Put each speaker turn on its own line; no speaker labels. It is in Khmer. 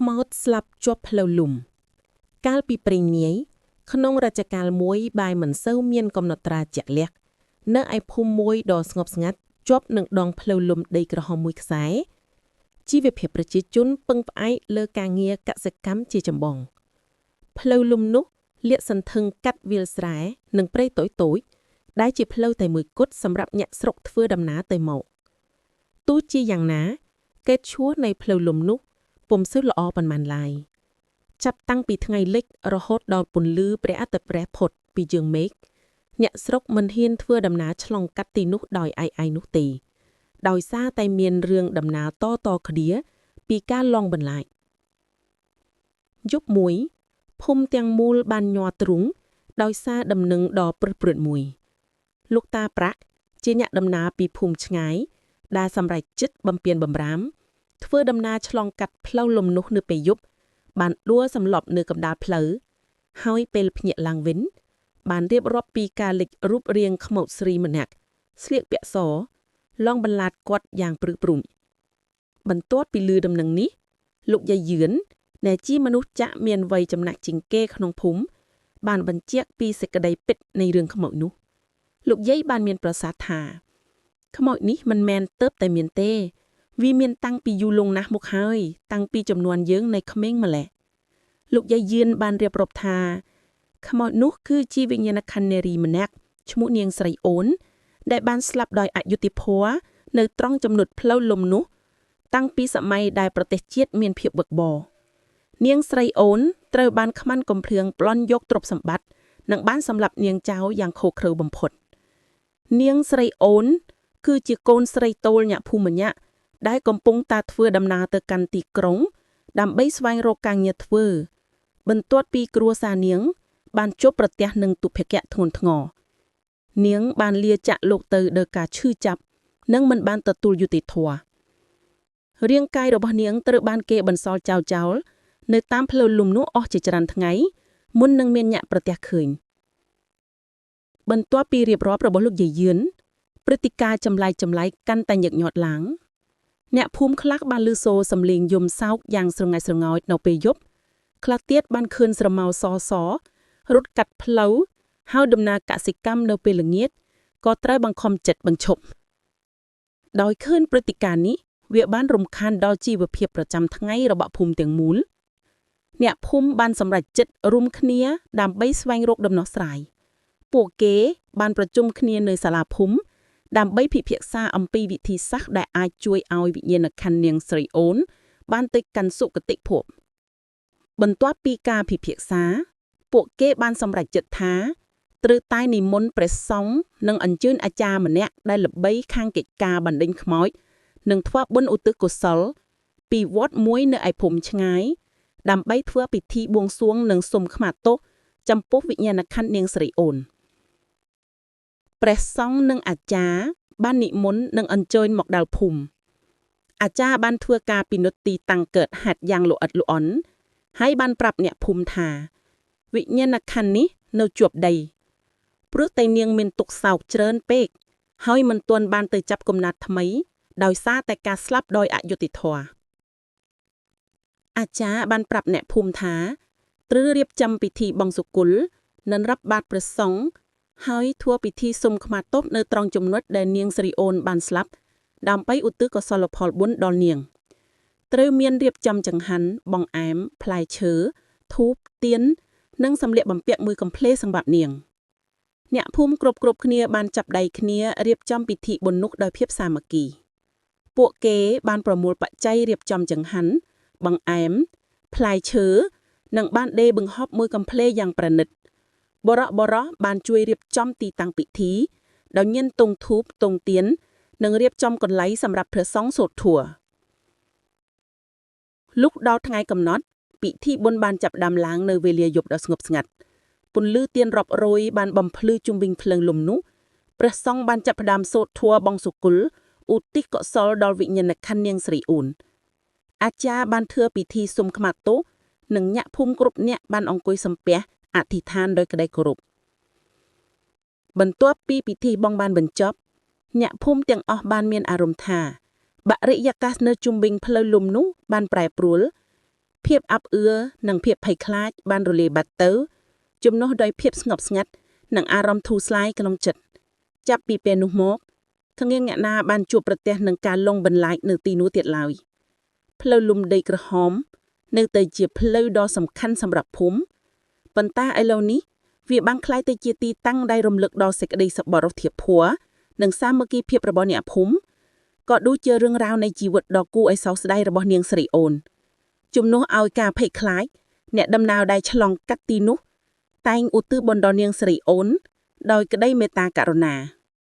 ខ្មោចស្លាប់ជាប់ផ្លូវលំកាលពីព្រេងនាយក្នុងរជ្ជកាលមួយបាយមិនសូវមានកំណត់ត្រាជាក់លាក់នៅឯភូមិមួយដ៏ស្ងប់ស្ងាត់ជាប់នឹងដងផ្លូវលំដីក្រហមមួយខ្សែជីវភាពប្រជាជនពឹងផ្អែកលើការងារកសិកម្មជាចម្បងផ្លូវលំនោះលាតសន្ធឹងកាត់វាលស្រែនិងព្រៃតូចៗដែលជាផ្លូវតែមួយគត់សម្រាប់អ្នកស្រុកធ្វើដំណើរទៅមកទោះជាយ៉ាងណាកេតឈ្មោះនៃផ្លូវលំនោះពុំសូវល្អប៉ុន្មានឡើយចាប់តាំងពីថ្ងៃលិចរហូតដល់ពន្លឺព្រះអាទិត្យរះផុតពីជើងមេឃអ្នកស្រុកមិនហ៊ានធ្វើដំណើរឆ្លងកាត់ទីនោះដោយឯងនោះទេដោយសារតែមានរឿងដំណើរតគ្នាពីការឡងបន្លាចយប់មួយភូមិទាំងមូលបានញ័រទ្រូងដោយសារដំណឹងដ៏ព្រឹសព្រួតមួយលោកតាប្រាក់ជាអ្នកដំណើរពីភូមិឆ្ងាយដែលសម្រេចចិត្តបំពេញបំរាមធ្វើដំណើរឆ្លងកាត់ផ្លូវលំនោះនៅពេលយប់បានដួលសន្លប់នៅកណ្ដាលផ្លូវហើយពេលភ្ញាក់ឡើងវិញបានរៀបរាប់ពីការលេចរូបរាងខ្មោចស្រីម្នាក់ស្លៀកពាក់សឡងបន្លាតគាត់យ៉ាងព្រឺព្រួញបន្ទាប់ពីឮដំណឹងនេះលោកយាយយឿនដែលជាមនុស្សចាក់មានវ័យចំណាស់ជាងគេក្នុងភូមិបានបញ្ជាក់ពីសេចក្តីពិតនៃរឿងខ្មោចនោះលោកយាយបានមានប្រសាសន៍ថាខ្មោចនេះមិនមែនទៅតែមានទេវាមានតាំងពីយូរលង់ណាស់មកហើយតាំងពីចំនួនយើងនៅក្មេងម្ល៉េះលោកយាយយឿនបានរៀបរាប់ថាខ្មោចនោះគឺជាវិញ្ញាណក្ខន្ធនារីម្នាក់ឈ្មោះនាងស្រីអូនដែលបានស្លាប់ដោយអយុត្តិធម៌នៅត្រង់ចំណុចផ្លូវលំនោះតាំងពីសម័យដែលប្រទេសជាតិមានភាពវឹកវរនាងស្រីអូនត្រូវបានខ្មាន់កំភ្លើងប្លន់យកទ្រព្យសម្បត្តិនិងបានសម្លាប់នាងចៅយ៉ាងឃោរឃៅបំផុតនាងស្រីអូនគឺជាកូនស្រីតូលញាក់ភូមិញាក់ដែលកំពុងតែធ្វើដំណើរទៅកាន់ទីក្រុងដើម្បីស្វែងរកការងារធ្វើបន្ទាប់ពីគ្រួសារនាងបានជួបប្រទះនឹងទុក្ខធ្ងន់ធ្ងរនាងបានលាចាកលោកទៅដោយការឈឺចាប់និងមិនបានទទួលយុត្តិធម៌រាងកាយរបស់នាងត្រូវបានគេបន្សល់ចោលនៅតាមផ្លូវលំនោះអស់ជាច្រើនថ្ងៃមុននឹងមានញាក់ប្រទះឃើញបន្ទាប់ពីរៀបរាប់របស់លោកយាយយឿនព្រឹត្តិការណ៍ចម្លែកកាន់តែញឹកញាប់ឡើងអ្នកភូមិខ្លះបានឮសូរសំឡេងយំសោកយ៉ាងស្រងាច់ស្រងោចនៅពេលយប់ខ្លះទៀតបានឃើញស្រមោលសរត់កាត់ផ្លូវហើយដំណើរកសិកម្មនៅពេលល្ងាចក៏ត្រូវបង្ខំចិត្តបញ្ឈប់ដោយឃើញព្រឹត្តិការណ៍នេះវាបានរំខានដល់ជីវភាពប្រចាំថ្ងៃរបស់ភូមិទាំងមូលអ្នកភូមិបានសម្រេចចិត្តរួមគ្នាដើម្បីស្វែងរកដំណោះស្រាយពួកគេបានប្រជុំគ្នានៅសាលាភូមិដើម្បីពិភាក្សាអំពីវិធីសាស្ត្រដែលអាចជួយឲ្យវិញ្ញាណក្ខន្ធនាងស្រីអូនបានទៅកាន់សុគតិភពបន្ទាប់ពីការពិភាក្សាពួកគេបានសម្រេចចិត្តថាត្រូវតែនិមន្តព្រះសង្ឃនិងអញ្ជើញអាចារ្យម្នាក់ដែលល្បីខាងកិច្ចការបណ្ដេញខ្មោចនិងធ្វើបុណ្យឧទ្ទិសកុសលពីវត្តមួយនៅឯភូមិឆ្ងាយដើម្បីធ្វើពិធីបួងសួងនិងសុំខមាទោសចំពោះវិញ្ញាណក្ខន្ធនាងស្រីអូនព្រះសង្ឃនិងអាចារ្យបាននិមន្តនិងអញ្ជើញមកដល់ភូមិអាចារ្យបានធ្វើការពិនិត្យទីតាំងកើតហេតុយ៉ាងល្អិតល្អន់ហើយបានប្រាប់អ្នកភូមិថាវិញ្ញាណក្ខន្ធនេះនៅជាប់ដីព្រោះតែនាងមានទុក្ខសោកច្រើនពេកហើយមិនទាន់បានទៅចាប់កំណត់ថ្មីដោយសារតែការស្លាប់ដោយអយុត្តិធម៌អាចារ្យបានប្រាប់អ្នកភូមិថាត្រូវរៀបចំពិធីបន់សុគលនិងរាប់បាតព្រះសង្ឃហើយធ្វើពិធីសុំខមាទោសនៅត្រង់ចំណុចដែលនាងស្រីអូនបានស្លាប់ដើម្បីឧទ្ទិសកុសលផលបុណ្យដល់នាងត្រូវមានរៀបចំចង្ហាន់បង្អែមផ្លែឈើធូបទៀននិងសម្លៀកបំពាក់មួយកំភ្លេសម្រាប់នាងអ្នកភូមិគ្រប់គ្នាបានចាប់ដៃគ្នារៀបចំពិធីបុណ្យនោះដោយភាពសាមគ្គីពួកគេបានប្រមូលបច្ច័យរៀបចំចង្ហាន់បង្អែមផ្លែឈើនិងបានដេរបង្ហប់មួយកំភ្លេយ៉ាងប្រណិតបរោះបានជួយរៀបចំទីតាំងពិធីដោយញ៉ាំតុងធូបតុងទៀននិងរៀបចំកន្លែងសម្រាប់ព្រះសង្ឃសូត្រធម៌លុះដល់ថ្ងៃកំណត់ពិធីបុណ្យបានចាប់ផ្ដើមឡើងនៅវេលាយប់ដ៏ស្ងប់ស្ងាត់ពន្លឺទៀនរាប់រយបានបំភ្លឺជុំវិញភ្លើងលំនោះព្រះសង្ឃបានចាប់ផ្ដើមសូត្រធម៌បន់សុគលឧទ្ទិសកុសលដល់វិញ្ញាណក្ខន្ធនាងស្រីអូនអាចារ្យបានធ្វើពិធីសុំខមាទោសនិងញាក់ភូមិគ្រប់អ្នកបានអង្គុយសំពះអធិដ្ឋានដោយក្តីគោរពបន្ទាប់ពីពិធីបន់បានបញ្ចប់ញាក់ភូមិទាំងអស់បានមានអារម្មណ៍ថាបរិយាកាសនៅជុំវិញផ្លូវលំនោះបានប្រែប្រួល ភាពអាប់អឿនិងភាពភ័យខ្លាចបានរលាយបាត់ទៅជំនួសដោយភាពស្ងប់ស្ងាត់និងអារម្មណ៍ធូរស្រាយក្នុងចិត្តចាប់ពីពេលនោះមកគ្មានអ្នកណាបានជួបប្រទះនឹងការលងបន្លាចនៅទីនោះទៀតឡើយផ្លូវលំដីក្រហមនៅតែជាផ្លូវដ៏សំខាន់សម្រាប់ភូមិប៉ុន្តែឥឡូវនេះវាបានក្លាយទៅជាទីតាំងដែលរំលឹកដល់សេចក្តីសប្បុរសធម៌និងសាមគ្គីភាពរបស់អ្នកភូមិក៏ដូចជារឿងរ៉ាវនៃជីវិតដ៏គួរឲ្យសោកស្ដាយរបស់នាងស្រីអូនជំនួសឲ្យការភ័យខ្លាចអ្នកដំណើរដែលឆ្លងកាត់ទីនោះតែងឧទ្ទិសបុណ្យដល់នាងស្រីអូនដោយក្តីមេត្តាករុណា